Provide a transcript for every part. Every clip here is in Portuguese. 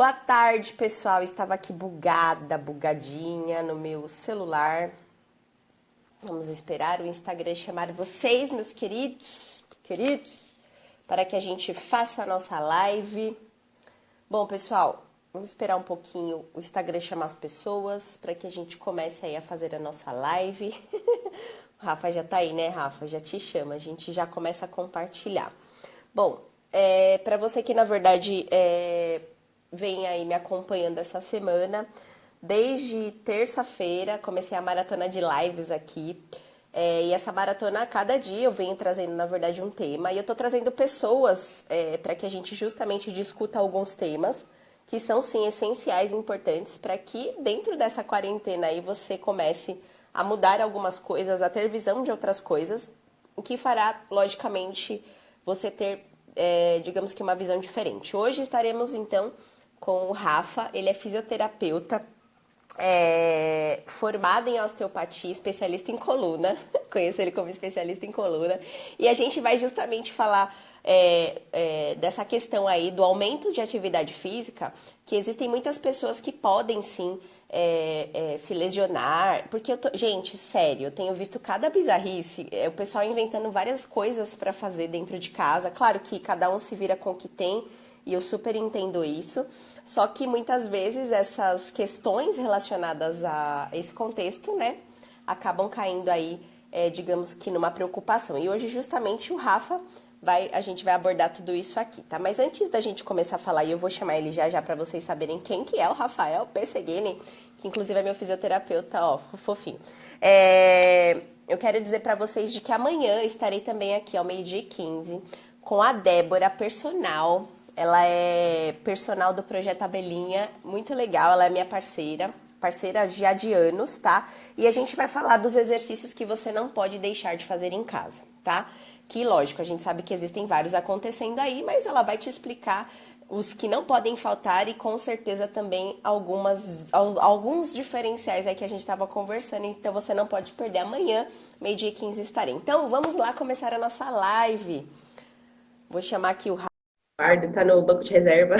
Boa tarde, pessoal. Estava aqui bugadinha no meu celular. Vamos esperar o Instagram chamar vocês, meus queridos, para que a gente faça a nossa live. Bom, pessoal, vamos esperar um pouquinho o Instagram chamar as pessoas para que a gente comece aí a fazer a nossa live. O Rafa já tá aí, né, Rafa? Já te chama, a gente já começa a compartilhar. Bom, para você que, na verdade, vem aí me acompanhando essa semana, desde terça-feira comecei a maratona de lives aqui. E essa maratona, a cada dia eu venho trazendo, na verdade, um tema. E eu tô trazendo pessoas para que a gente justamente discuta alguns temas que são, sim, essenciais e importantes para que, dentro dessa quarentena aí, você comece a mudar algumas coisas, a ter visão de outras coisas, o que fará, logicamente, você ter, digamos que, uma visão diferente. Hoje estaremos, então, com o Rafa. Ele é fisioterapeuta, formado em osteopatia, especialista em coluna. Conheço ele como especialista em coluna. E a gente vai justamente falar dessa questão aí do aumento de atividade física, que existem muitas pessoas que podem sim se lesionar. Porque, gente, sério, eu tenho visto cada bizarrice, o pessoal inventando várias coisas para fazer dentro de casa. Claro que cada um se vira com o que tem, e eu super entendo isso. Só que muitas vezes essas questões relacionadas a esse contexto, né, acabam caindo aí, digamos que numa preocupação. E hoje justamente o Rafa a gente vai abordar tudo isso aqui, tá? Mas antes da gente começar a falar, e eu vou chamar ele já para vocês saberem quem que é o Rafael Pesseguini, que inclusive é meu fisioterapeuta, ó, fofinho. Eu quero dizer para vocês de que amanhã estarei também aqui ao 12h15 com a Débora, personal. Ela é personal do Projeto Abelhinha, muito legal, ela é minha parceira já de anos, tá? E a gente vai falar dos exercícios que você não pode deixar de fazer em casa, tá? Que, lógico, a gente sabe que existem vários acontecendo aí, mas ela vai te explicar os que não podem faltar e com certeza também alguns diferenciais aí que a gente estava conversando, então você não pode perder. Amanhã, 12h15 estarei. Então, vamos lá começar a nossa live. Vou chamar aqui o Ricardo, tá no banco de reserva.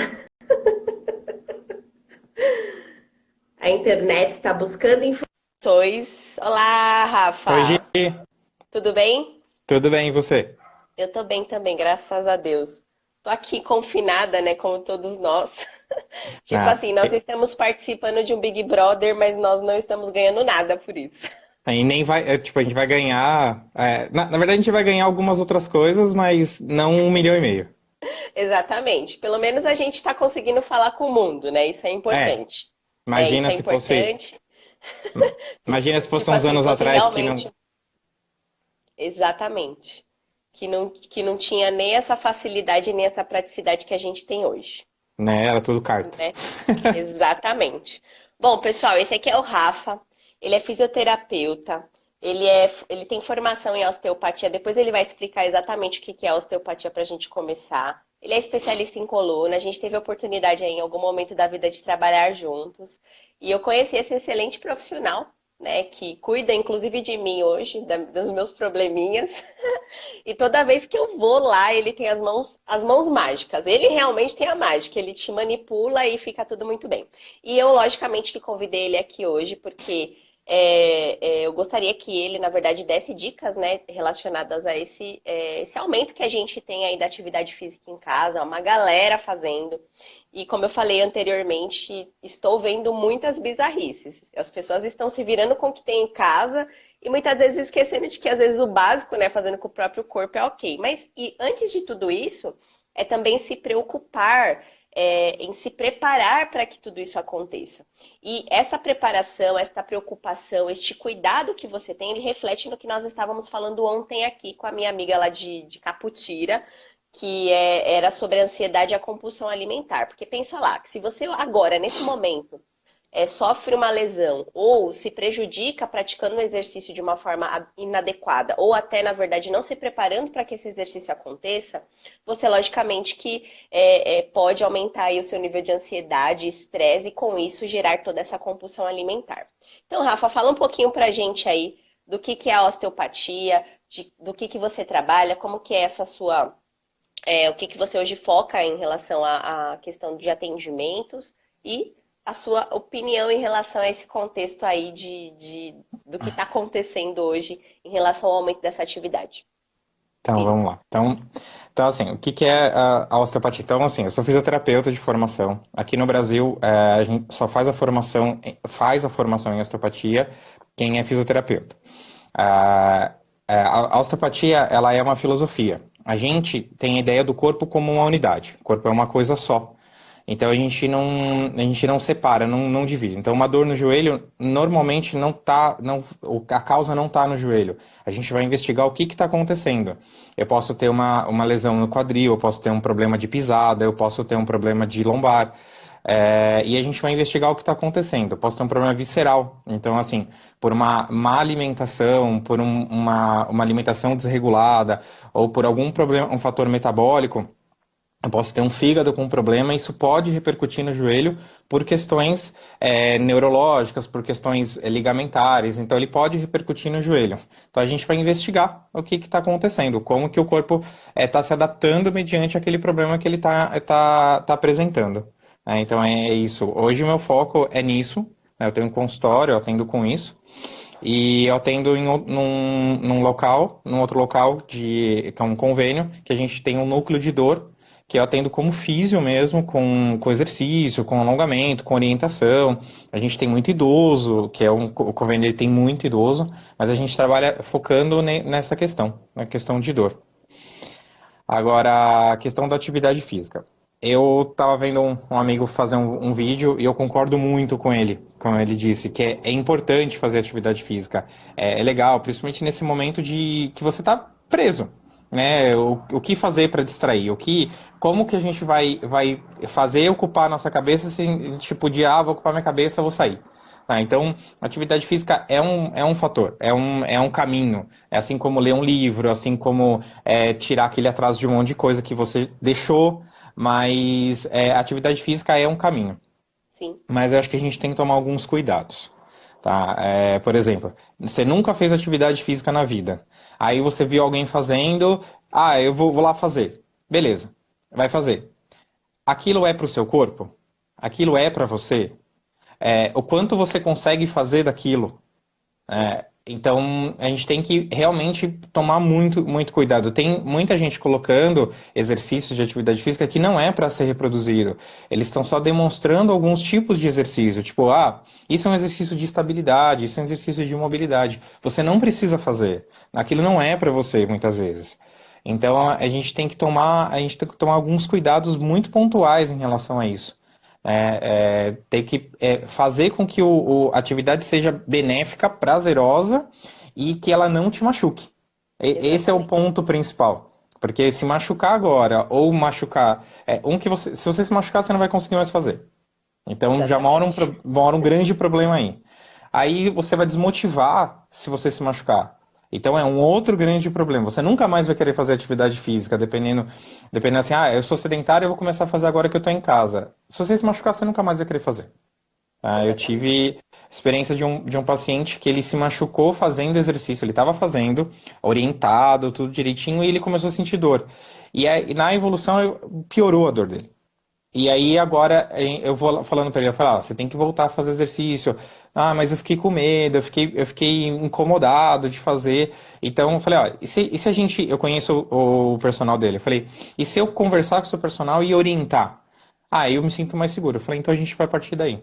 A internet está buscando informações. Olá, Oi, Gi, Rafa. Tudo bem? tudo bem, e você? Eu tô bem também, graças a Deus. Tô aqui confinada, né, como todos nós. Tipo Ah, assim, nós estamos participando de um Big Brother, mas nós não estamos ganhando nada por isso. aí nem vai, tipo, a gente vai ganhar, na verdade a gente vai ganhar algumas outras coisas, mas não 1,5 milhão. Exatamente. Pelo menos a gente está conseguindo falar com o mundo, né? Isso é É, importante. Isso imagina é se fosse, importante. imagina se fosse Tipo uns assim, anos fosse atrás que não, realmente. Exatamente. Que não tinha nem essa facilidade, nem essa praticidade que a gente tem hoje, né, era tudo carta. né? Exatamente. Bom, pessoal, esse aqui é o Rafa. Ele é fisioterapeuta. Ele tem formação em osteopatia. Depois ele vai explicar exatamente o que que é osteopatia para a gente começar. Ele é especialista em coluna. A gente teve a oportunidade aí, em algum momento da vida de trabalhar juntos. E eu conheci esse excelente profissional, né, que cuida inclusive de mim hoje, dos meus probleminhas. E toda vez que eu vou lá, ele tem as mãos mágicas. Ele realmente tem a mágica, ele te manipula e fica tudo muito bem. E eu, logicamente, que convidei ele aqui hoje, porque eu gostaria que ele, na verdade, desse dicas, né, relacionadas a esse aumento que a gente tem aí da atividade física em casa, uma galera fazendo. E como eu falei anteriormente, estou vendo muitas bizarrices. As pessoas estão se virando com o que tem em casa e muitas vezes esquecendo de que às vezes o básico, né, fazendo com o próprio corpo é ok. Mas e antes de tudo isso, é também se preocupar em se preparar para que tudo isso aconteça. E essa preparação, essa preocupação, este cuidado que você tem, ele reflete no que nós estávamos falando ontem aqui com a minha amiga lá de Caputira, que era sobre a ansiedade e a compulsão alimentar. Porque pensa lá, que se você agora, nesse momento, sofre uma lesão ou se prejudica praticando o exercício de uma forma inadequada ou até, na verdade, não se preparando para que esse exercício aconteça, você, logicamente, que pode aumentar aí o seu nível de ansiedade, estresse e, com isso, gerar toda essa compulsão alimentar. Então, Rafa, fala um pouquinho para a gente aí do que é a osteopatia, do que você trabalha, como que é essa sua o que que você hoje foca em relação à questão de atendimentos e a sua opinião em relação a esse contexto aí do que está acontecendo hoje em relação ao aumento dessa atividade Então, vamos física. lá. Então assim, o que que é a osteopatia? Então, assim, eu sou fisioterapeuta de formação. Aqui no Brasil, a gente só faz a formação em osteopatia quem é fisioterapeuta. Ah, a osteopatia, ela é uma filosofia. A gente tem a ideia do corpo como uma unidade. O corpo é uma coisa só. Então a gente não separa, não divide. Então uma dor no joelho normalmente não tá, não, a causa não está no joelho. A gente vai investigar o que está acontecendo. Eu posso ter uma lesão no quadril, eu posso ter um problema de pisada, eu posso ter um problema de lombar. E a gente vai investigar o que está acontecendo. Eu posso ter um problema visceral. Então, assim, por uma má alimentação, por uma alimentação desregulada, ou por algum problema, um fator metabólico. Eu posso ter um fígado com problema, e isso pode repercutir no joelho por questões neurológicas, por questões ligamentares, então ele pode repercutir no joelho. Então a gente vai investigar o que está acontecendo, como que o corpo está se adaptando mediante aquele problema que ele tá apresentando. Então é isso. Hoje o meu foco é nisso, né? Eu tenho um consultório, eu atendo com isso, e eu atendo num outro local, que é um convênio, que a gente tem um núcleo de dor, que eu atendo como físio mesmo, com exercício, com alongamento, com orientação. A gente tem muito idoso, o convênio ele tem muito idoso, mas a gente trabalha focando nessa questão, na questão de dor. Agora, a questão da atividade física. Eu estava vendo um amigo fazer um vídeo e eu concordo muito com ele, como ele disse, que é importante fazer atividade física. É legal, principalmente nesse momento de que você está preso, né? O que fazer para distrair? Como que a gente vai fazer ocupar a nossa cabeça se a gente podia, vou ocupar minha cabeça, vou sair. Então, atividade física é um fator, é um caminho. É assim como ler um livro, assim como tirar aquele atraso de um monte de coisa que você deixou, mas atividade física é um caminho. Sim, Mas eu acho que a gente tem que tomar alguns cuidados. Tá? Por exemplo, você nunca fez atividade física na vida. Aí você viu alguém fazendo, eu vou lá fazer. Beleza, vai fazer. Aquilo é para o seu corpo? Aquilo é para você? O quanto você consegue fazer daquilo? sim, Então, a gente tem que realmente tomar muito, muito cuidado. Tem muita gente colocando exercícios de atividade física que não é para ser reproduzido. Eles estão só demonstrando alguns tipos de exercício. Tipo, isso é um exercício de estabilidade, isso é um exercício de mobilidade. Você não precisa fazer. Aquilo não é para você, muitas vezes. Então, a gente tem que tomar alguns cuidados muito pontuais em relação a isso. Ter que fazer com que a atividade seja benéfica, prazerosa e que ela não te machuque. Esse é o exatamente. ponto principal. Porque se machucar agora ou machucar, se você se machucar, você não vai conseguir mais fazer. Então já Exatamente. mora um grande problema aí. Aí você vai desmotivar se você se machucar. Então é um outro grande problema. Você nunca mais vai querer fazer atividade física, dependendo assim, eu sou sedentário, eu vou começar a fazer agora que eu estou em casa. Se você se machucar, você nunca mais vai querer fazer. Eu Exatamente. tive experiência de um paciente que ele se machucou fazendo exercício. Ele estava fazendo, orientado, tudo direitinho, e ele começou a sentir dor. E na evolução piorou a dor dele. E aí agora eu vou falando para ele, eu falo, você tem que voltar a fazer exercício. Mas eu fiquei com medo, eu fiquei incomodado de fazer. Então eu falei, e se a gente, eu conheço o personal dele, eu falei, e se eu conversar com o seu personal e orientar? Eu me sinto mais seguro. Eu falei, então a gente vai partir daí.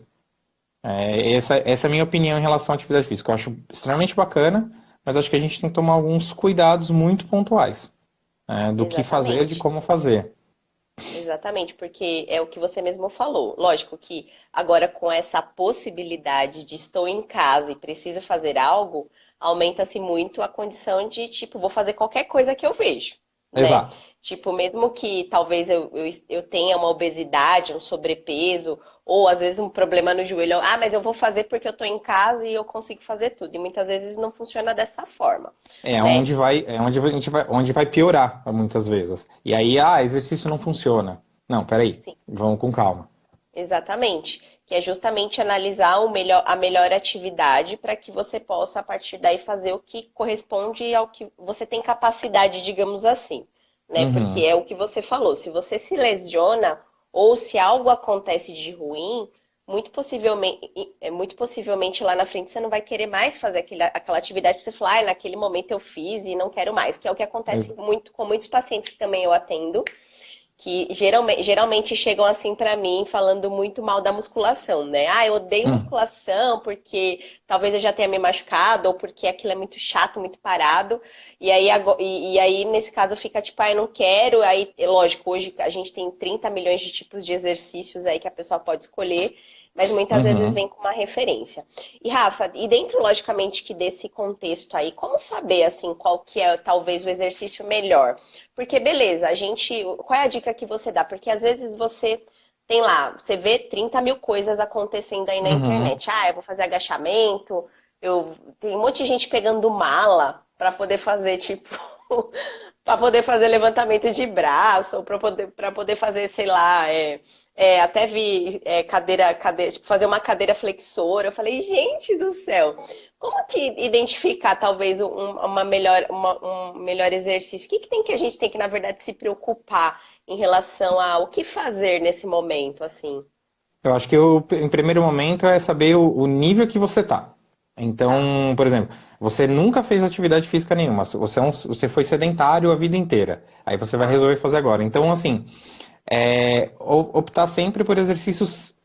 Essa é a minha opinião em relação à atividade física. Eu acho extremamente bacana, mas acho que a gente tem que tomar alguns cuidados muito pontuais, do que fazer, de Exatamente. como fazer. Exatamente, porque é o que você mesmo falou. Lógico que agora com essa possibilidade de estou em casa e preciso fazer algo, aumenta-se muito a condição de, tipo, vou fazer qualquer coisa que eu vejo, né? Exato. Tipo, mesmo que talvez eu tenha uma obesidade, um sobrepeso, ou às vezes um problema no joelho, mas eu vou fazer porque eu tô em casa e eu consigo fazer tudo. E muitas vezes não funciona dessa forma, né? Onde a gente vai, onde vai piorar muitas vezes. E aí, exercício não funciona. Não, peraí, Sim. vamos com calma. Exatamente, que é justamente analisar a melhor atividade para que você possa, a partir daí, fazer o que corresponde ao que você tem capacidade, digamos assim, né? Porque Uhum. é o que você falou, se você se lesiona ou se algo acontece de ruim, muito possivelmente lá na frente você não vai querer mais fazer aquela atividade que você falou, ah, naquele momento eu fiz e não quero mais, que é o que acontece muito com muitos pacientes que também eu atendo, que geralmente chegam assim pra mim falando muito mal da musculação, né? Ah, eu odeio Uhum. musculação porque talvez eu já tenha me machucado ou porque aquilo é muito chato, muito parado. E aí nesse caso fica tipo, ah, eu não quero. Aí, lógico, hoje a gente tem 30 milhões de tipos de exercícios aí que a pessoa pode escolher, mas muitas vezes Uhum. vem com uma referência. E Rafa, e dentro, logicamente, que desse contexto aí, como saber assim qual que é talvez o exercício melhor? Porque beleza, a gente. Qual é a dica que você dá? Porque às vezes você tem lá, você vê 30 mil coisas acontecendo aí na Uhum. internet. Ah, eu vou fazer agachamento, tem um monte de gente pegando mala para poder fazer, tipo, para poder fazer levantamento de braço, ou para poder fazer, sei lá, até vi cadeira, tipo, fazer uma cadeira flexora. Eu falei, gente do céu, como que identificar talvez um melhor exercício? O que que a gente tem que, na verdade, se preocupar em relação a o que fazer nesse momento, assim? Eu acho que em primeiro momento é saber o nível que você tá. Tá. Então, por exemplo, você nunca fez atividade física nenhuma, você foi sedentário a vida inteira. Aí você vai Tá. resolver fazer agora. Então, assim, optar sempre por exercícios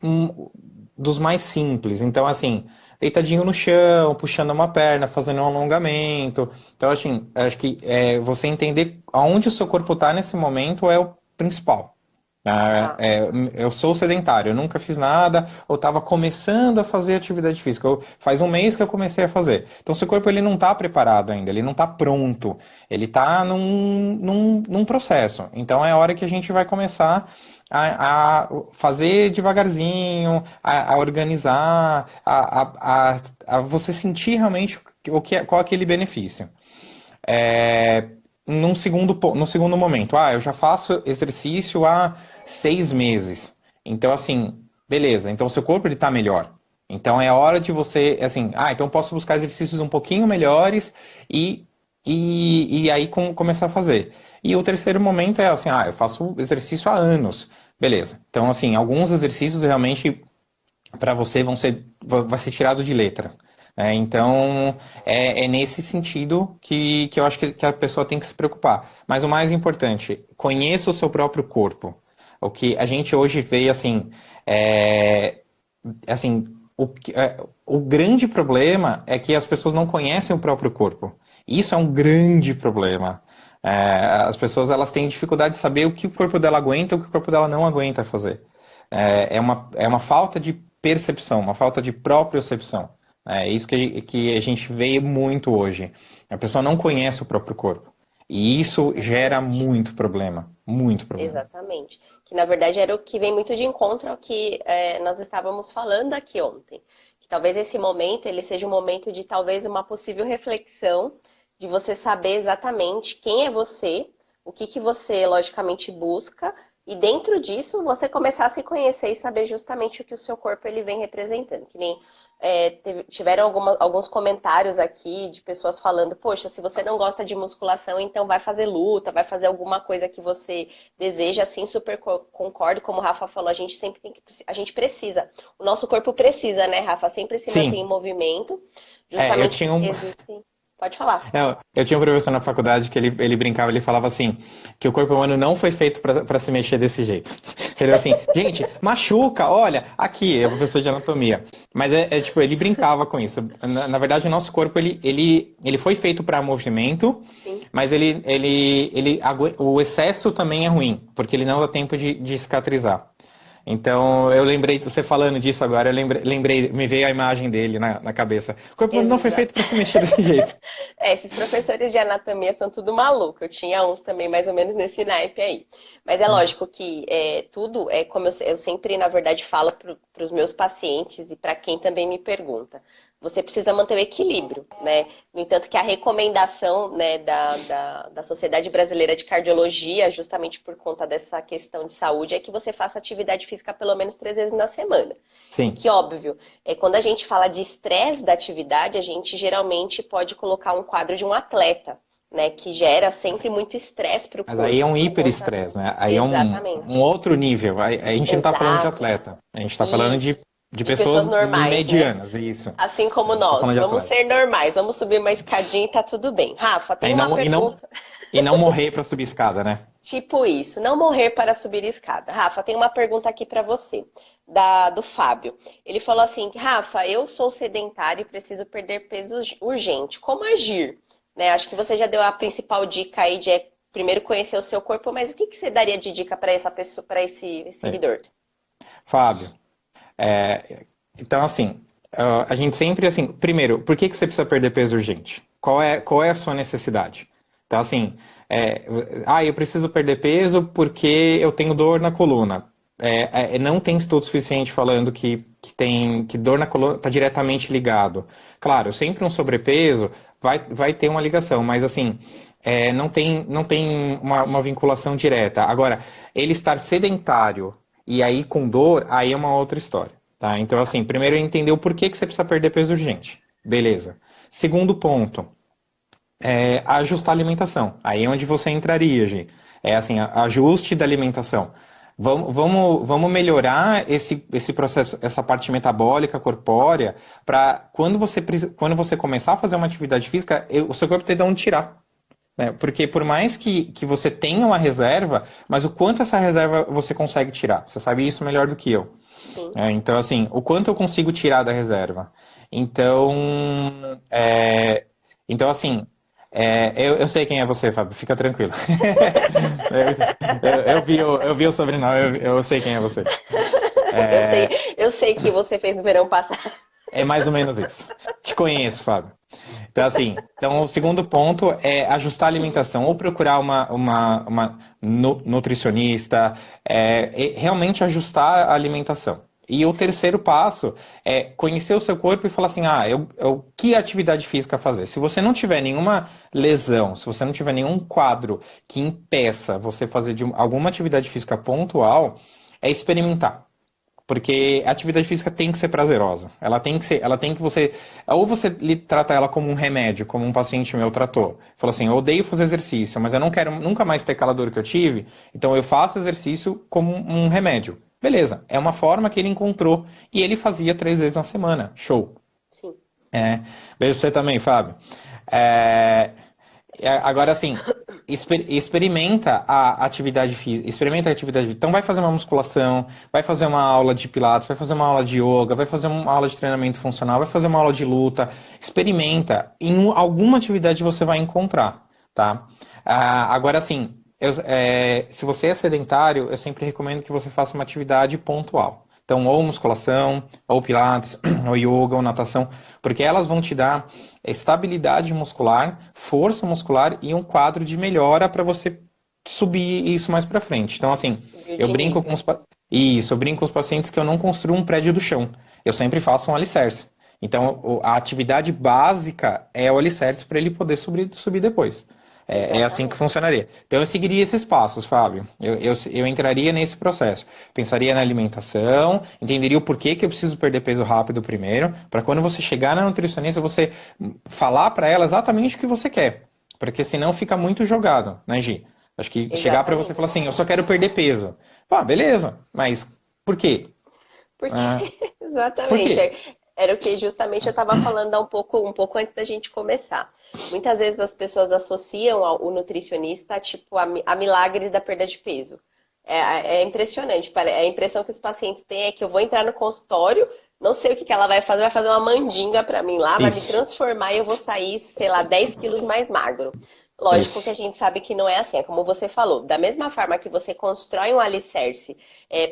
dos mais simples. Então, assim, deitadinho no chão, puxando uma perna, fazendo um alongamento. Então, assim, acho que você entender aonde o seu corpo está nesse momento é o principal. Tá. Eu sou sedentário, eu nunca fiz nada, ou estava começando a fazer atividade física. Faz um mês que eu comecei a fazer. Então, seu corpo ele não está preparado ainda, ele não está pronto, ele está num processo. Então, é a hora que a gente vai começar a fazer devagarzinho, a organizar, a você sentir realmente qual é aquele benefício. É, no segundo momento, eu já faço exercício há 6 meses. Então, assim, beleza. Então, seu corpo ele tá melhor. Então, é hora de você, assim, então posso buscar exercícios um pouquinho melhores e, e aí começar a fazer. E o terceiro momento é assim, eu faço exercício há anos. Beleza. Então, assim, alguns exercícios realmente para você vai ser tirado de letra. Então, é nesse sentido que eu acho que a pessoa tem que se preocupar. Mas o mais importante, conheça o seu próprio corpo. O que a gente hoje vê, assim, o grande problema é que as pessoas não conhecem o próprio corpo. Isso é um grande problema. As pessoas elas têm dificuldade de saber o que o corpo dela aguenta e o que o corpo dela não aguenta fazer. É uma falta de percepção, uma falta de propriocepção. É isso que a gente vê muito hoje. A pessoa não conhece o próprio corpo. E isso gera Exatamente. muito problema. Muito problema. Exatamente. Que na verdade era o que vem muito de encontro ao que nós estávamos falando aqui ontem. Que talvez esse momento ele seja um momento de talvez uma possível reflexão, de você saber exatamente quem é você, o que que você logicamente busca, e dentro disso você começar a se conhecer e saber justamente o que o seu corpo ele vem representando. Que nem tiveram alguns comentários aqui de pessoas falando, poxa, se você não gosta de musculação, então vai fazer luta, vai fazer alguma coisa que você deseja, assim, super concordo, como o Rafa falou, a gente sempre a gente precisa, o nosso corpo precisa, né, Rafa, sempre se manter em Sim, movimento, eu justamente tinha porque um, existem, pode falar. eu tinha um professor na faculdade que ele brincava, ele falava assim, que o corpo humano não foi feito para se mexer desse jeito. Ele falou assim, gente, machuca, olha, aqui, é professor de anatomia. Mas tipo, ele brincava com isso. Na verdade, o nosso corpo, ele foi feito para movimento, Sim. mas o excesso também é ruim, porque ele não dá tempo de cicatrizar. Então, eu lembrei, você falando disso agora, eu lembrei, me veio a imagem dele na cabeça. O corpo humano não foi Exato. feito para se mexer desse jeito. Esses professores de anatomia são tudo maluco. Eu tinha uns também mais ou menos nesse naipe aí. Mas é lógico que tudo é como eu sempre, na verdade, falo para os meus pacientes e para quem também me pergunta. Você precisa manter o equilíbrio, né? No entanto, que a recomendação, né, da Sociedade Brasileira de Cardiologia, justamente por conta dessa questão de saúde, é que você faça atividade física pelo menos 3 vezes na semana. E Sim. que, óbvio, quando a gente fala de estresse da atividade, a gente geralmente pode colocar um quadro de um atleta, né? Que gera sempre muito estresse para o Mas aí é corpo um por conta. hiperestresse, né? Aí é um Exatamente. outro nível. A gente não está falando de Exato. atleta. A gente está falando Isso. de De pessoas pessoas normais, né? medianas, isso. Assim A como gente está nós. falando de Vamos atleta. ser normais, vamos subir uma escadinha e tá tudo bem. Rafa, tem Aí uma não, pergunta. e não morrer para subir escada, né? Tipo isso, não morrer para subir escada. Rafa, tem uma pergunta aqui para você, do Fábio. Ele falou assim, Rafa, eu sou sedentário e preciso perder peso urgente. Como agir? Né, acho que você já deu a principal dica aí de primeiro conhecer o seu corpo, mas o que que você daria de dica para essa pessoa, para esse É. seguidor? Fábio, então assim, a gente sempre assim, primeiro, por que que você precisa perder peso urgente? Qual é a sua necessidade? Então assim, é, eu preciso perder peso porque eu tenho dor na coluna. Não tem estudo suficiente falando que dor na coluna está diretamente ligado. Claro, sempre um sobrepeso vai ter uma ligação, mas assim, não tem uma vinculação direta. Agora, ele estar sedentário e aí com dor, aí é uma outra história. Tá? Então, assim, primeiro entender o porquê que você precisa perder peso urgente. Beleza. Segundo ponto, ajustar a alimentação. Aí é onde você entraria, Gi. É assim, ajuste da alimentação. Vamos melhorar esse processo, essa parte metabólica corpórea, para quando você começar a fazer uma atividade física, o seu corpo tem de onde tirar. Né? Porque por mais que você tenha uma reserva, mas o quanto essa reserva você consegue tirar? Você sabe isso melhor do que eu. Sim. Então, assim, o quanto eu consigo tirar da reserva? Então, é, então assim, eu sei quem é você, Fábio, fica tranquilo. Eu vi o sobrenome, eu sei quem é você. Eu sei que você fez no verão passado. É mais ou menos isso. Te conheço, Fábio. Então, assim, o segundo ponto é ajustar a alimentação, ou procurar uma nutricionista, e realmente ajustar a alimentação. E o terceiro passo é conhecer o seu corpo e falar assim, que atividade física fazer? Se você não tiver nenhuma lesão, se você não tiver nenhum quadro que impeça você fazer alguma atividade física pontual, é experimentar. Porque a atividade física tem que ser prazerosa. Ela tem que você. Ou você trata ela como um remédio, como um paciente meu tratou. Falou assim: eu odeio fazer exercício, mas eu não quero nunca mais ter aquela dor que eu tive, então eu faço exercício como um remédio. Beleza, é uma forma que ele encontrou. E ele fazia 3 vezes na semana. Show. Sim. Beijo pra você também, Fábio. É, Agora, assim, experimenta a atividade física, experimenta a atividade física. Então, vai fazer uma musculação, vai fazer uma aula de pilates, vai fazer uma aula de yoga, vai fazer uma aula de treinamento funcional, vai fazer uma aula de luta. Experimenta. Em alguma atividade você vai encontrar, tá? Agora, assim, se você é sedentário, eu sempre recomendo que você faça uma atividade pontual. Então, ou musculação, ou pilates, ou yoga, ou natação, porque elas vão te dar estabilidade muscular, força muscular e um quadro de melhora para você subir isso mais para frente. Então, assim, Subiu eu de brinco com nível. os, isso, eu brinco com os pacientes que eu não construo um prédio do chão. Eu sempre faço um alicerce. Então, a atividade básica é o alicerce para ele poder subir depois. É assim que Exatamente. funcionaria. Então, eu seguiria esses passos, Fábio. Eu entraria nesse processo. Pensaria na alimentação, entenderia o porquê que eu preciso perder peso rápido primeiro, para quando você chegar na nutricionista, você falar para ela exatamente o que você quer. Porque senão fica muito jogado, né, Gi? Acho que chegar para você e falar Exatamente. assim, eu só quero perder peso. Pá, beleza, mas por quê? Porque, Ah, por exatamente, quê? era o que justamente eu estava falando há um pouco antes da gente começar. Muitas vezes as pessoas associam o nutricionista tipo a milagres da perda de peso. É impressionante. A impressão que os pacientes têm é que eu vou entrar no consultório, não sei o que que ela vai fazer uma mandinga para mim lá, vai me Isso, transformar e eu vou sair, sei lá, 10 quilos mais magro. Lógico que a isso. gente sabe que não é assim, é como você falou. Da mesma forma que você constrói um alicerce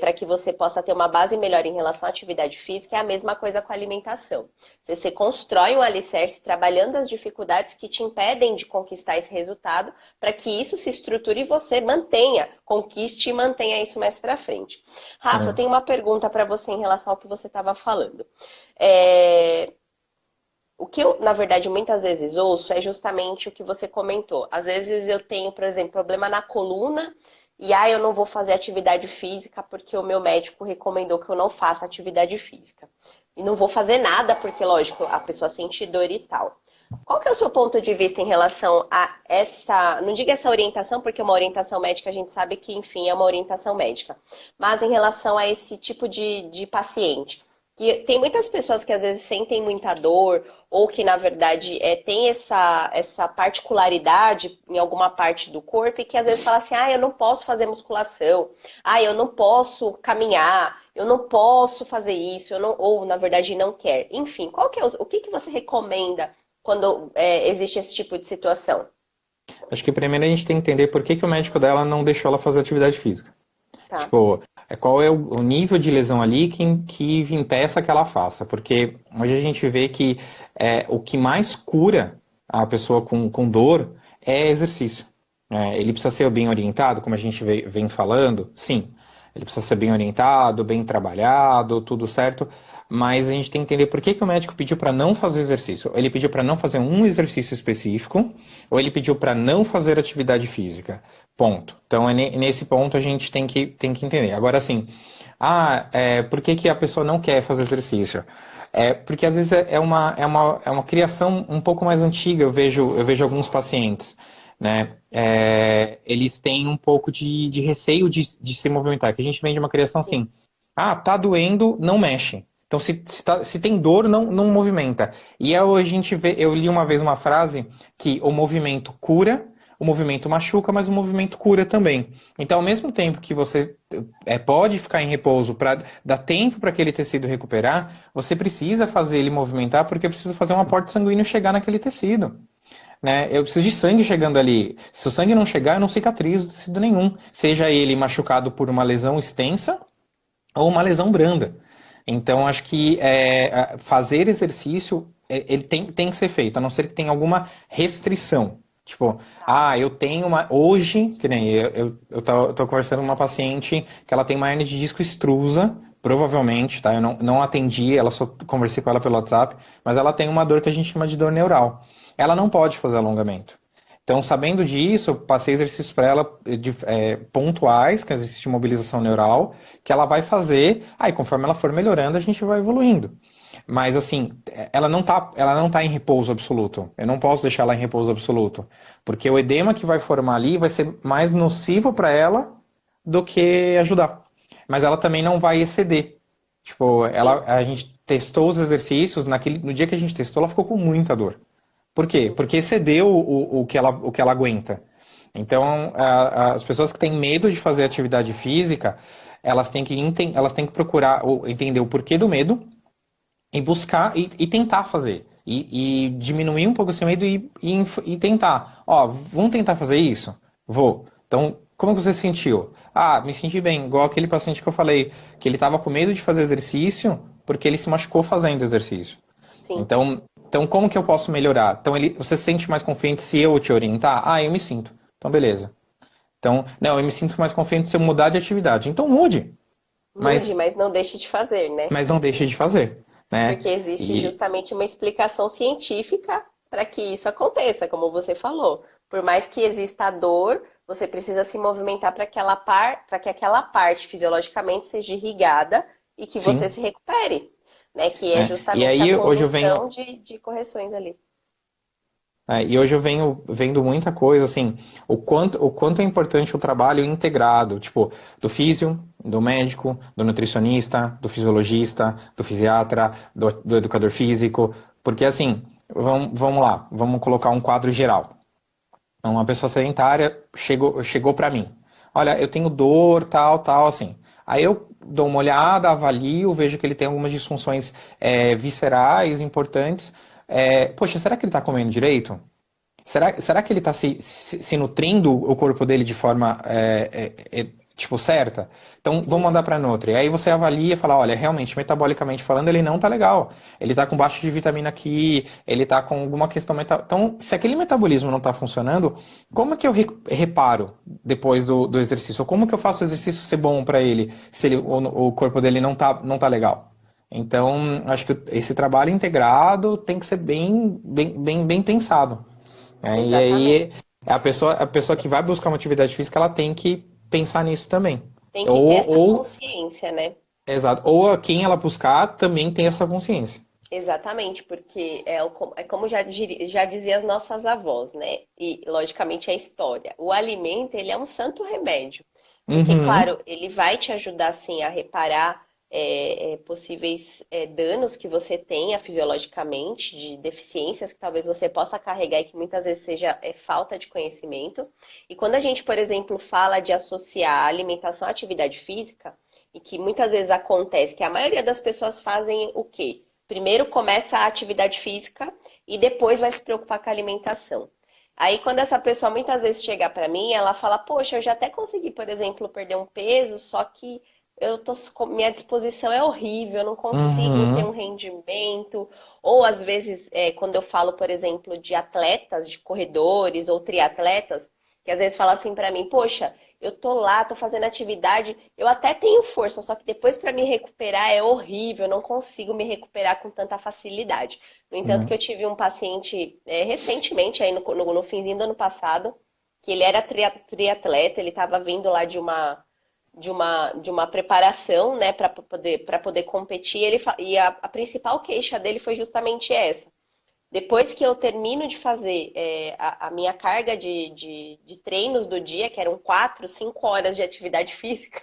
para que você possa ter uma base melhor em relação à atividade física, é a mesma coisa com a alimentação. Você constrói um alicerce trabalhando as dificuldades que te impedem de conquistar esse resultado, para que isso se estruture e você mantenha, conquiste e mantenha isso mais para frente. Rafa, eu É. tenho uma pergunta para você em relação ao que você estava falando. É, o que eu, na verdade, muitas vezes ouço é justamente o que você comentou. Às vezes eu tenho, por exemplo, problema na coluna e eu não vou fazer atividade física porque o meu médico recomendou que eu não faça atividade física. E não vou fazer nada porque, lógico, a pessoa sente dor e tal. Qual que é o seu ponto de vista em relação a essa, não diga essa orientação, porque uma orientação médica a gente sabe que, enfim, é uma orientação médica, mas em relação a esse tipo de paciente? Que tem muitas pessoas que às vezes sentem muita dor, ou que, na verdade, tem essa particularidade em alguma parte do corpo, e que às vezes fala assim, ah, eu não posso fazer musculação, ah, eu não posso caminhar, eu não posso fazer isso, eu não, ou, na verdade, não quer. Enfim, qual que é o que que você recomenda quando existe esse tipo de situação? Acho que primeiro a gente tem que entender por que que o médico dela não deixou ela fazer atividade física. Tá. Tipo, qual é o nível de lesão ali que impeça que ela faça? Porque hoje a gente vê que o que mais cura a pessoa com dor é exercício. Ele precisa ser bem orientado, como a gente vem falando, sim. Ele precisa ser bem orientado, bem trabalhado, tudo certo. Mas a gente tem que entender por que que o médico pediu para não fazer exercício. Ele pediu para não fazer um exercício específico, ou ele pediu para não fazer atividade física. Ponto. Então, nesse ponto a gente tem que entender. Agora, assim, por que que a pessoa não quer fazer exercício? Porque às vezes é uma criação um pouco mais antiga, eu vejo alguns pacientes, né? Eles têm um pouco de receio de se movimentar, que a gente vem de uma criação Sim. assim, tá doendo, não mexe. Então, se tem dor, não movimenta. E hoje a gente vê, eu li uma vez uma frase que o movimento cura, o movimento machuca, mas o movimento cura também. Então, ao mesmo tempo que você pode ficar em repouso para dar tempo para aquele tecido recuperar, você precisa fazer ele movimentar porque precisa fazer um aporte sanguíneo chegar naquele tecido. Né? Eu preciso de sangue chegando ali. Se o sangue não chegar, eu não cicatrizo tecido nenhum. Seja ele machucado por uma lesão extensa ou uma lesão branda. Então, acho que fazer exercício, ele tem que ser feito, a não ser que tenha alguma restrição. Tipo, eu tenho uma. Hoje, que nem eu tô conversando com uma paciente que ela tem uma hernia de disco extrusa, provavelmente, tá? Eu não atendi, ela só conversei com ela pelo WhatsApp, mas ela tem uma dor que a gente chama de dor neural. Ela não pode fazer alongamento. Então, sabendo disso, eu passei exercícios para ela pontuais, que existe mobilização neural, que ela vai fazer, aí conforme ela for melhorando, a gente vai evoluindo. Mas assim, ela não tá em repouso absoluto. Eu não posso deixar ela em repouso absoluto, porque o edema que vai formar ali vai ser mais nocivo para ela do que ajudar. Mas ela também não vai exceder. Tipo, Sim, a gente testou os exercícios, no dia que a gente testou, ela ficou com muita dor. Por quê? sim. Porque excedeu o que ela aguenta. Então, as pessoas que têm medo de fazer atividade física, elas têm que procurar entender o porquê do medo e buscar e tentar fazer. E diminuir um pouco esse medo e tentar. Ó, vamos tentar fazer isso? Vou. Então, como que você se sentiu? Me senti bem, igual aquele paciente que eu falei, que ele estava com medo de fazer exercício porque ele se machucou fazendo exercício. Sim. Então, como que eu posso melhorar? Então, você se sente mais confiante se eu te orientar? Eu me sinto. Então, beleza. Então, não, eu me sinto mais confiante se eu mudar de atividade. Então, mude, Mude, mas, mas não deixe de fazer, né? mas não deixe de fazer, né? Porque existe E, justamente uma explicação científica para que isso aconteça, como você falou. Por mais que exista a dor, você precisa se movimentar para que aquela parte fisiologicamente seja irrigada e que você sim, se recupere, né? Que é né? E justamente a aí, hoje eu venho, condução de correções ali. E hoje eu venho vendo muita coisa, assim, o quanto é importante o trabalho integrado, tipo, do físio, do médico, do nutricionista, do fisiologista, do fisiatra, do educador físico, porque assim, vamos lá, vamos colocar um quadro geral. Uma pessoa sedentária chegou para mim. Olha, eu tenho dor, tal, tal, assim. Aí eu dou uma olhada, avalio, vejo que ele tem algumas disfunções viscerais importantes. Poxa, será que ele está comendo direito? Será que ele está se nutrindo o corpo dele de forma tipo certa? Então vamos Sim, mandar para Nutri. Aí você avalia e fala, olha, realmente, metabolicamente falando, ele não tá legal. Ele tá com baixo de vitamina aqui, ele tá com alguma questão Então, se aquele metabolismo não está funcionando, como é que eu reparo depois do exercício? Ou como que eu faço o exercício ser bom para ele, se o corpo dele não tá legal? Então, acho que esse trabalho integrado tem que ser bem, bem, bem, bem pensado. E exatamente. aí a pessoa que vai buscar uma atividade física, ela tem que pensar nisso também. Tem que ter Ou, essa ou, consciência, né? exato, ou a quem ela buscar também tem essa consciência. Exatamente, porque é como já dizia as nossas avós, né? E, logicamente, a história. O alimento, ele é um santo remédio. Porque, Uhum, claro, ele vai te ajudar, sim, a reparar possíveis danos que você tenha fisiologicamente, de deficiências que talvez você possa carregar e que muitas vezes seja falta de conhecimento. E quando a gente, por exemplo, fala de associar a alimentação à atividade física, e que muitas vezes acontece que a maioria das pessoas fazem o quê? Primeiro começa a atividade física e depois vai se preocupar com a alimentação. Aí, quando essa pessoa muitas vezes chega para mim, ela fala: Poxa, eu já até consegui, por exemplo, perder um peso, só que minha disposição é horrível, eu não consigo ter um uhum, rendimento. Ou às vezes, quando eu falo, por exemplo, de atletas, de corredores ou triatletas, que às vezes fala assim para mim: Poxa, eu tô lá, tô fazendo atividade, eu até tenho força, só que depois para me recuperar é horrível, eu não consigo me recuperar com tanta facilidade. No entanto, que uhum. eu tive um paciente recentemente, aí no finzinho do ano passado, que ele era triatleta, ele estava vindo lá de uma preparação, né, para poder competir, e a principal queixa dele foi justamente essa. Depois que eu termino de fazer a minha carga de treinos do dia, que eram 4, 5 horas de atividade física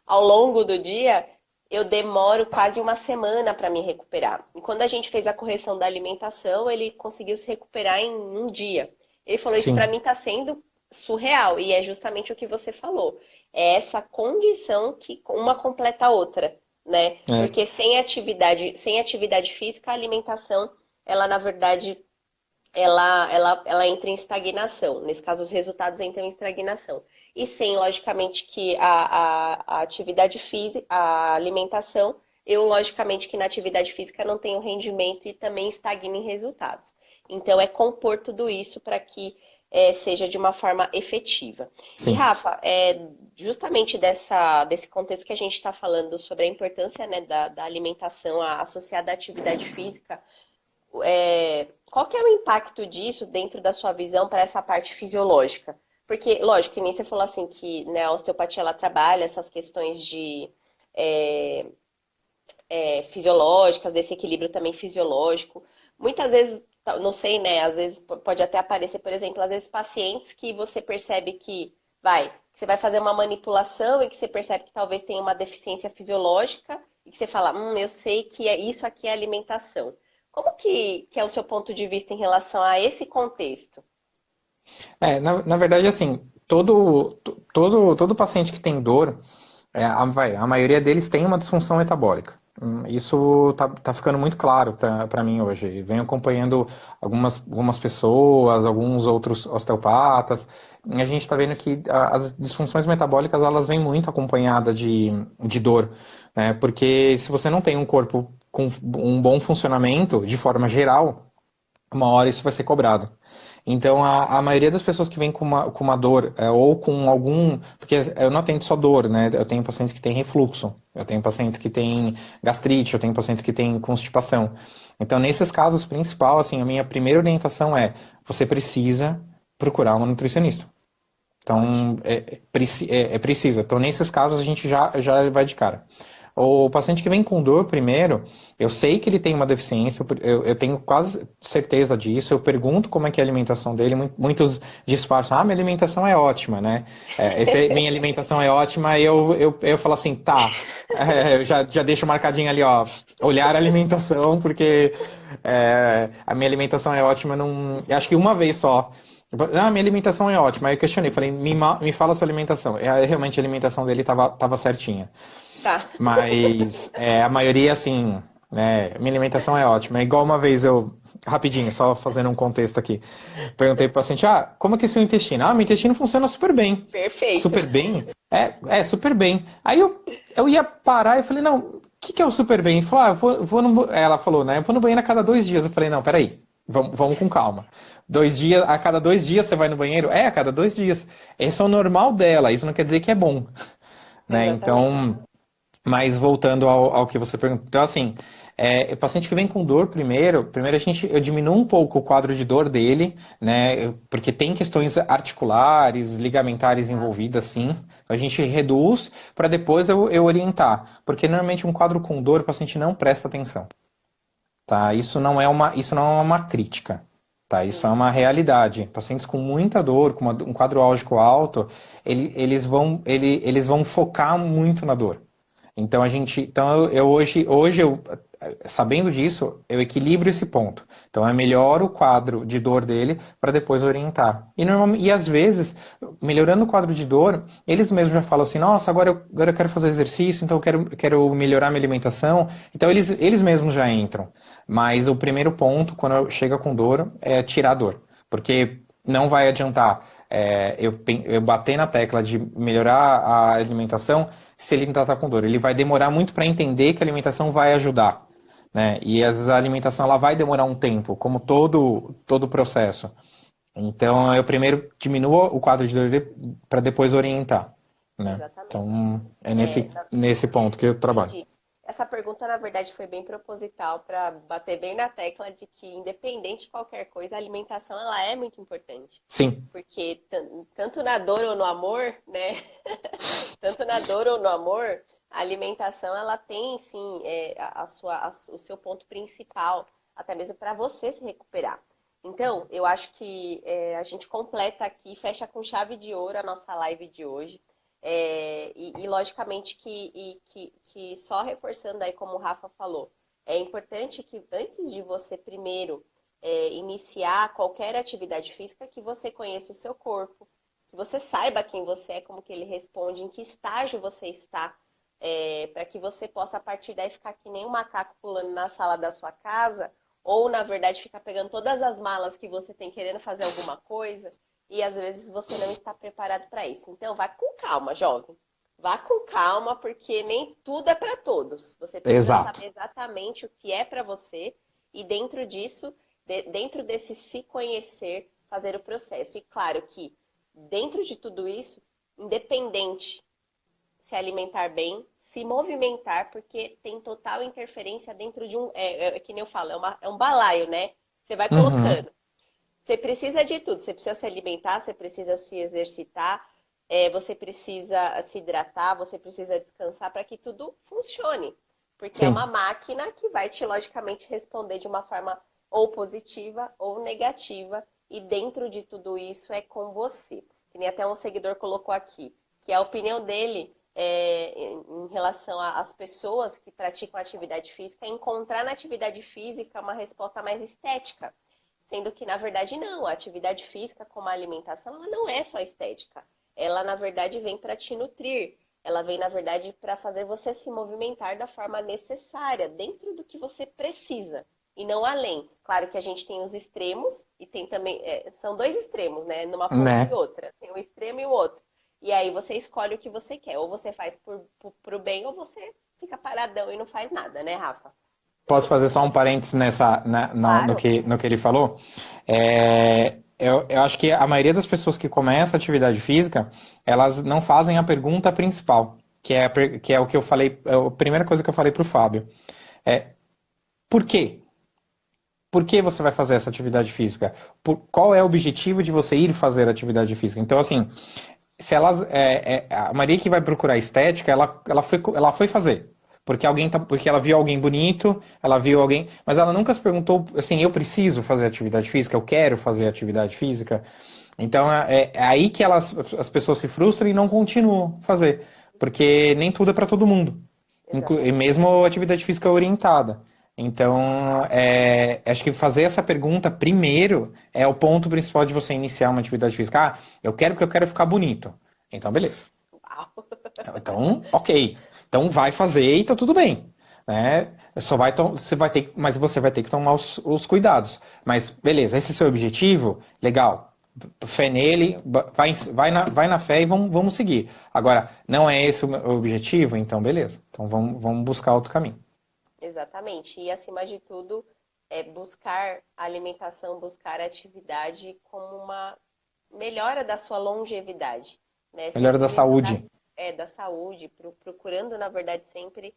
ao longo do dia, eu demoro quase uma semana para me recuperar. E quando a gente fez a correção da alimentação, ele conseguiu se recuperar em um dia. Ele falou: Isso para Sim, mim está sendo surreal. E é justamente o que você falou. É essa condição que uma completa a outra, né? é, Porque sem atividade física, a alimentação ela na verdade ela entra em estagnação. Nesse caso, os resultados entram em estagnação. E sem, logicamente, que a atividade física, a alimentação, logicamente, que na atividade física não tenho rendimento e também estagna em resultados. Então, é compor tudo isso para que seja de uma forma efetiva. E, sim. Rafa, justamente desse contexto que a gente está falando sobre a importância, né, da alimentação associada à atividade física, qual que é o impacto disso dentro da sua visão para essa parte fisiológica? Porque, lógico, que nem você falou assim que, né, a osteopatia ela trabalha essas questões de é, fisiológicas, desse equilíbrio também fisiológico. Muitas vezes, não sei, né? Às vezes pode até aparecer, por exemplo, às vezes pacientes que você percebe que você vai fazer uma manipulação e que você percebe que talvez tenha uma deficiência fisiológica e que você fala: eu sei que isso aqui é alimentação. Como que é o seu ponto de vista em relação a esse contexto? Na verdade, assim, todo paciente que tem dor, a maioria deles tem uma disfunção metabólica. Isso tá ficando muito claro para mim hoje. Venho acompanhando algumas pessoas, alguns outros osteopatas, e a gente está vendo que as disfunções metabólicas elas vêm muito acompanhada de dor, né? Porque se você não tem um corpo com um bom funcionamento de forma geral, uma hora isso vai ser cobrado. Então, a maioria das pessoas que vem com uma dor, ou com algum. Porque eu não atendo só dor, né? Eu tenho pacientes que têm refluxo, eu tenho pacientes que têm gastrite, eu tenho pacientes que têm constipação. Então, nesses casos, principal, assim, a minha primeira orientação é: você precisa procurar uma nutricionista. Ótimo. Então, precisa. Então, nesses casos, a gente já vai de cara. O paciente que vem com dor primeiro, eu sei que ele tem uma deficiência, eu tenho quase certeza disso. Eu pergunto como é que é a alimentação dele. Muitos disfarçam: minha alimentação é ótima, né? Minha alimentação é ótima, e eu falo assim: tá, eu já deixo marcadinho ali, ó, olhar a alimentação, porque a minha alimentação é ótima. Não, acho que uma vez só. Minha alimentação é ótima. Aí eu questionei, falei: me fala a sua alimentação. Realmente a alimentação dele tava certinha. Tá. Mas a maioria, assim, né, minha alimentação é ótima. É igual uma vez rapidinho, só fazendo um contexto aqui, perguntei pro paciente: como é que é o seu intestino? Meu intestino funciona super bem. Perfeito. Super bem? Super bem. Aí eu ia parar e falei: não, o que é o super bem? Ele falou: eu vou ela falou, né, eu vou no banheiro a cada 2 dias. Eu falei: não, peraí, vamos com calma. 2 dias, a cada 2 dias você vai no banheiro? A cada 2 dias. Esse é o normal dela, isso não quer dizer que é bom, né? Exatamente. Então, mas voltando ao que você perguntou, então assim, o paciente que vem com dor primeiro eu diminuo um pouco o quadro de dor dele, né? Porque tem questões articulares, ligamentares Tá. envolvidas, sim. A gente reduz para depois eu orientar, porque normalmente um quadro com dor o paciente não presta atenção. tá? Isso não é uma crítica, tá? Isso é Sim, uma realidade. Pacientes com muita dor, com um quadro álgico alto, eles vão focar muito na dor. Então hoje eu sabendo disso, eu equilibro esse ponto. Então é melhor o quadro de dor dele para depois orientar. E às vezes, melhorando o quadro de dor, eles mesmos já falam assim: nossa, agora eu quero fazer exercício, então quero melhorar minha alimentação. Então eles mesmos já entram. Mas o primeiro ponto, quando chega com dor, é tirar a dor. Porque não vai adiantar eu bater na tecla de melhorar a alimentação se ele ainda está com dor. Ele vai demorar muito para entender que a alimentação vai ajudar, né? E às vezes a alimentação ela vai demorar um tempo, como todo processo. Então eu primeiro diminuo o quadro de dor para depois orientar, né? exatamente. Então é É, nesse ponto que eu trabalho. entendi. Essa pergunta, na verdade, foi bem proposital para bater bem na tecla de que, independente de qualquer coisa, a alimentação ela é muito importante. Sim, Porque tanto na dor ou no amor, né? Tanto na dor ou no amor, a alimentação ela tem sim o seu ponto principal, até mesmo para você se recuperar. Então, eu acho que a gente completa aqui, fecha com chave de ouro a nossa live de hoje. Logicamente que só reforçando aí como o Rafa falou, é importante que antes de você primeiro iniciar qualquer atividade física, que você conheça o seu corpo, que você saiba quem você é, como que ele responde, em que estágio você está, para que você possa a partir daí ficar que nem um macaco pulando na sala da sua casa, ou na verdade ficar pegando todas as malas que você tem querendo fazer alguma coisa e às vezes você não está preparado para isso. Então, vá com calma, jovem. Vá com calma, porque nem tudo é para todos. Você precisa exato. saber exatamente o que é para você e dentro disso, dentro desse se conhecer, fazer o processo. E claro que dentro de tudo isso, independente se alimentar bem, se movimentar, porque tem total interferência dentro de um. Que nem eu falo, é um balaio, né? Você vai Uhum. colocando. Você precisa de tudo. Você precisa se alimentar, você precisa se exercitar, você precisa se hidratar, você precisa descansar para que tudo funcione. Porque é uma Sim. máquina que vai te, logicamente, responder de uma forma ou positiva ou negativa. E dentro de tudo isso é com você. Que nem até um seguidor colocou aqui, que a opinião dele em relação às pessoas que praticam atividade física é encontrar na atividade física uma resposta mais estética. Sendo que, na verdade, não. A atividade física, como a alimentação, ela não é só estética. Ela, na verdade, vem para te nutrir. Ela vem, na verdade, para fazer você se movimentar da forma necessária, dentro do que você precisa, e não além. Claro que a gente tem os extremos, e tem também. São dois extremos, né? Numa ponta e Né? outra. Tem um extremo e o outro. E aí você escolhe o que você quer. Ou você faz pro bem, ou você fica paradão e não faz nada, né, Rafa? Posso fazer só um parênteses Claro, no que ele falou? Eu acho que a maioria das pessoas que começam a atividade física, elas não fazem a pergunta principal, que é o que eu falei, a primeira coisa que eu falei para o Fábio. É, por quê? Por que você vai fazer essa atividade física? Qual é o objetivo de você ir fazer atividade física? Então, assim, se elas a Maria que vai procurar estética, ela foi fazer porque ela viu alguém bonito, ela viu alguém, mas ela nunca se perguntou assim, eu preciso fazer atividade física, eu quero fazer atividade física. Então é aí que as pessoas se frustram e não continuam a fazer, porque nem tudo é para todo mundo, e exatamente. mesmo atividade física orientada. Então, acho que fazer essa pergunta primeiro é o ponto principal de você iniciar uma atividade física. Ah, eu quero porque eu quero ficar bonito. Então, beleza. Uau. Então, ok. Então vai fazer e tá tudo bem. Né? Você vai ter, mas você vai ter que tomar os cuidados. Mas beleza, esse é seu objetivo? Legal. Fé nele, vai na fé e vamos seguir. Agora, não é esse o meu objetivo? Então, beleza. Então vamos buscar outro caminho. Exatamente. E acima de tudo, é buscar alimentação, buscar atividade como uma melhora da sua longevidade, né? Melhora Sempre da visando saúde. da saúde, procurando, na verdade, sempre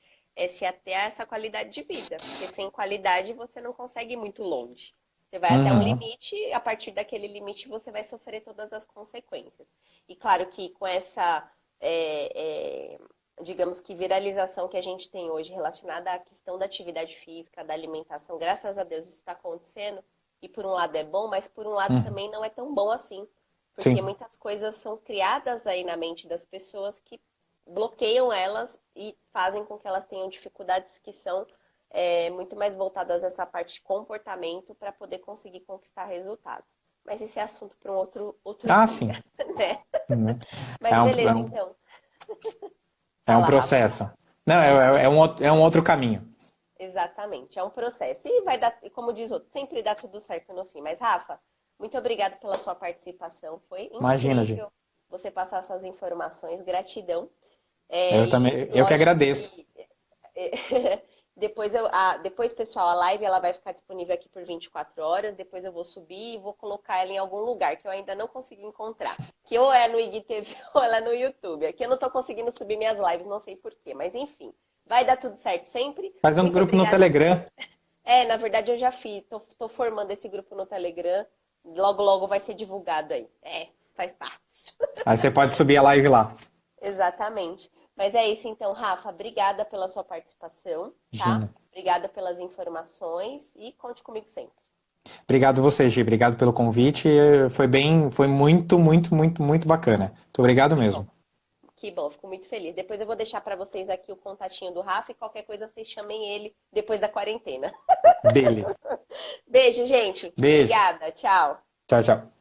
se ater a essa qualidade de vida, porque sem qualidade você não consegue ir muito longe. Você vai até um Uhum. limite, e a partir daquele limite você vai sofrer todas as consequências. E claro que com essa é, é, digamos que viralização que a gente tem hoje relacionada à questão da atividade física, da alimentação, graças a Deus isso está acontecendo, e por um lado é bom, mas por um lado Uhum. também não é tão bom assim, porque Sim, muitas coisas são criadas aí na mente das pessoas que bloqueiam elas e fazem com que elas tenham dificuldades que são muito mais voltadas a essa parte de comportamento para poder conseguir conquistar resultados. Mas esse é assunto para um outro ah, dia, sim. né? Uhum. Mas É um, é beleza, um, então. é um Fala, Rafa. processo. Não, é um outro caminho. Exatamente, é um processo. E vai dar, como diz outro, sempre dá tudo certo no fim. Mas, Rafa, muito obrigada pela sua participação. Foi Imagina, gente. incrível você passar suas informações. Gratidão. Eu E também, eu que lógico agradeço. que depois, pessoal, a live ela vai ficar disponível aqui por 24 horas. Depois eu vou subir e vou colocar ela em algum lugar que eu ainda não consegui encontrar. Que ou é no IGTV ou ela é no YouTube. Aqui eu não estou conseguindo subir minhas lives, não sei por quê. Mas enfim, vai dar tudo certo sempre. Faz um Muito grupo no obrigada. Telegram. Na verdade eu já fiz. Tô formando esse grupo no Telegram. Logo, logo vai ser divulgado aí. Faz parte. Aí você pode subir a live lá. Exatamente. Mas é isso então, Rafa. Obrigada pela sua participação, tá? Imagina. Obrigada pelas informações e conte comigo sempre. Obrigado você, Gi. Obrigado pelo convite. Foi muito, muito, muito, muito bacana. Muito obrigado Que bom, mesmo. que bom. Fico muito feliz. Depois eu vou deixar para vocês aqui o contatinho do Rafa e qualquer coisa vocês chamem ele depois da quarentena. Beleza. Beijo, gente. Beijo. Obrigada. Tchau. Tchau, tchau.